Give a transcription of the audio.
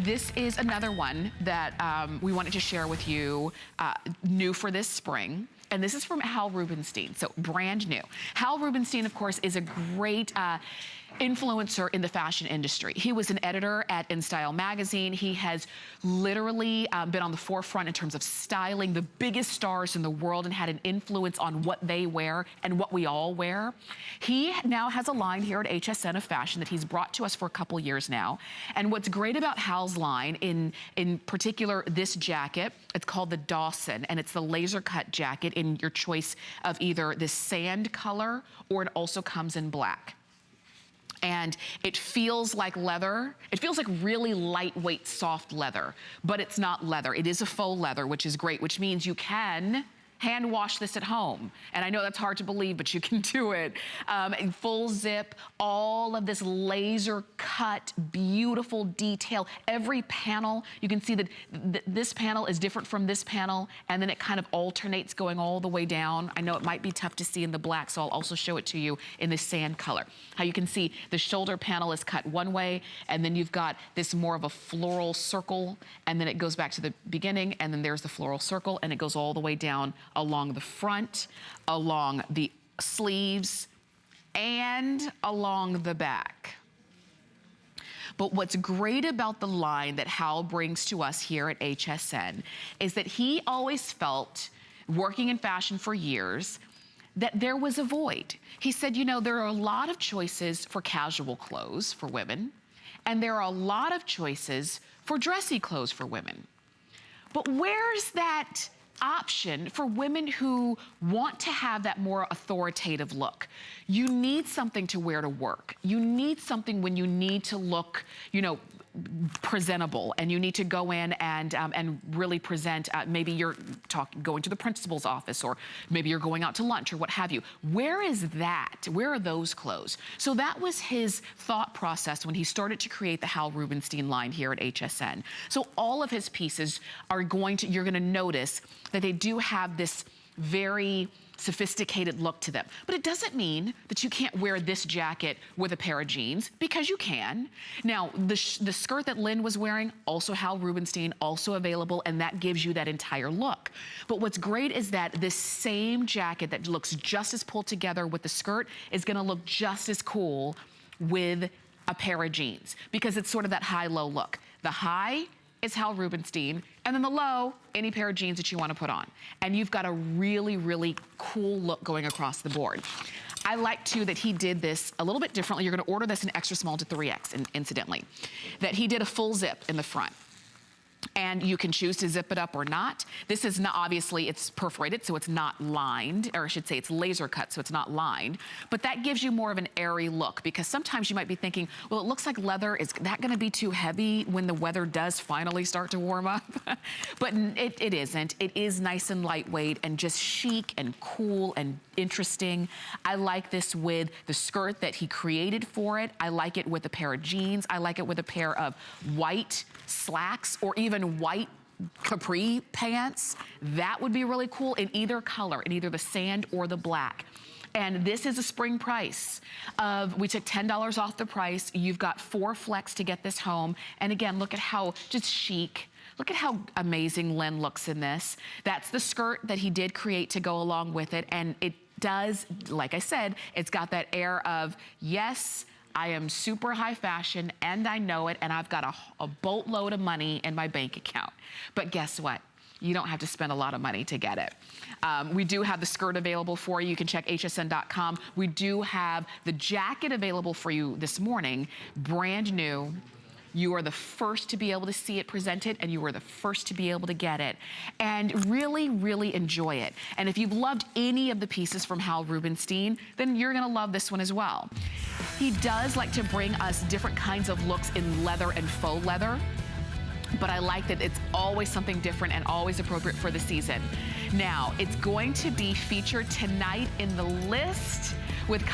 This is another one that we wanted to share with you, new for this spring. And this is from Hal Rubenstein, so brand new. Hal Rubenstein, of course, is a great influencer in the fashion industry. He was an editor at InStyle magazine. He has literally been on the forefront in terms of styling the biggest stars in the world and had an influence on what they wear and what we all wear. He now has a line here at HSN of fashion that he's brought to us for a couple years now. And what's great about Hal's line, in particular this jacket, it's called the Dawson, and it's the laser cut jacket in your choice of either this sand color or it also comes in black. And it feels like leather. It feels like really lightweight, soft leather, but it's not leather. It is a faux leather, which is great, which means you can hand wash this at home. And I know that's hard to believe, but you can do it. Full zip, all of this laser cut, beautiful detail. Every panel, you can see that this panel is different from this panel, and then it kind of alternates going all the way down. I know it might be tough to see in the black, so I'll also show it to you in this sand color. How you can see the shoulder panel is cut one way, and then you've got this more of a floral circle, and then it goes back to the beginning, and then there's the floral circle, and it goes all the way down along the front, along the sleeves, and along the back. But what's great about the line that Hal brings to us here at HSN is that he always felt, working in fashion for years, that there was a void. He said, you know, there are a lot of choices for casual clothes for women, and there are a lot of choices for dressy clothes for women. But where's that option for women who want to have that more authoritative look? You need something to wear to work. You need something when you need to look, you know, presentable, and you need to go in and really present. Maybe you're going to the principal's office, or maybe you're going out to lunch or what have you. Where is that? Where are those clothes? So that was his thought process when he started to create the Hal Rubenstein line here at HSN. So all of his pieces are you're going to notice that they do have this very sophisticated look to them. But it doesn't mean that you can't wear this jacket with a pair of jeans, because you can. Now, the skirt that Lynn was wearing, also Hal Rubenstein, also available, and that gives you that entire look. But what's great is that this same jacket that looks just as pulled together with the skirt is gonna look just as cool with a pair of jeans, because it's sort of that high-low look. The high is Hal Rubenstein, and then the low, any pair of jeans that you want to put on. And you've got a really, really cool look going across the board. I like, too, that he did this a little bit differently. You're going to order this in extra small to 3X, incidentally. That he did a full zip in the front. And you can choose to zip it up or not. This is not, obviously, it's perforated, so it's not lined, or I should say it's laser cut, so it's not lined. But that gives you more of an airy look, because sometimes you might be thinking, well, it looks like leather. Is that gonna be too heavy when the weather does finally start to warm up? But it isn't. It is nice and lightweight and just chic and cool and interesting. I like this with the skirt that he created for it. I like it with a pair of jeans. I like it with a pair of white slacks, or even white capri pants. That would be really cool in either color, in either the sand or the black. And this is a spring price we took $10 off the price. You've got 4 flex to get this home. And again, look at how just chic. Look at how amazing Lynn looks in this. That's the skirt that he did create to go along with it. And it does, like I said, it's got that air of, yes, I am super high fashion, and I know it, and I've got a boatload of money in my bank account. But guess what? You don't have to spend a lot of money to get it. We do have the skirt available for you. You can check hsn.com. We do have the jacket available for you this morning, brand new. You are the first to be able to see it presented, and you are the first to be able to get it. And really, really enjoy it. And if you've loved any of the pieces from Hal Rubenstein, then you're gonna love this one as well. He does like to bring us different kinds of looks in leather and faux leather, but I like that it's always something different and always appropriate for the season. Now, it's going to be featured tonight in the list with